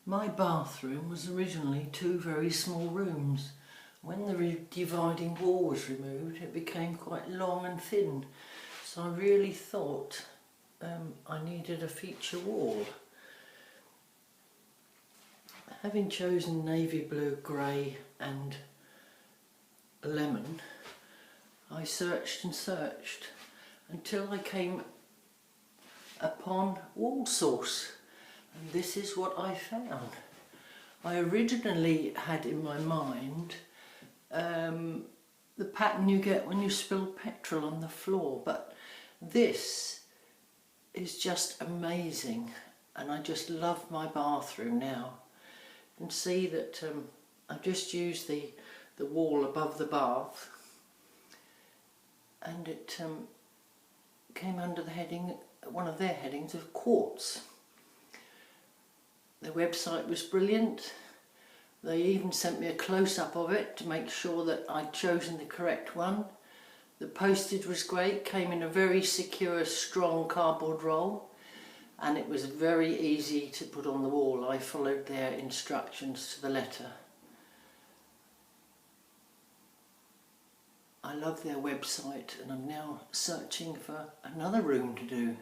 My bathroom was originally two very small rooms. When the dividing wall was removed, it became quite long and thin, so I really thought I needed a feature wall. Having chosen navy blue, grey and lemon, I searched and searched until I came upon Wallsauce, and this is what I found. I originally had in my mind the pattern you get when you spill petrol on the floor, but this is just amazing, and I just love my bathroom now. You can see that I've just used the wall above the bath, and it came under the heading, one of their headings, of quartz. The website was brilliant. They even sent me a close-up of it to make sure that I'd chosen the correct one. The postage was great, came in a very secure, strong cardboard roll, and it was very easy to put on the wall. I followed their instructions to the letter. I love their website, and I'm now searching for another room to do.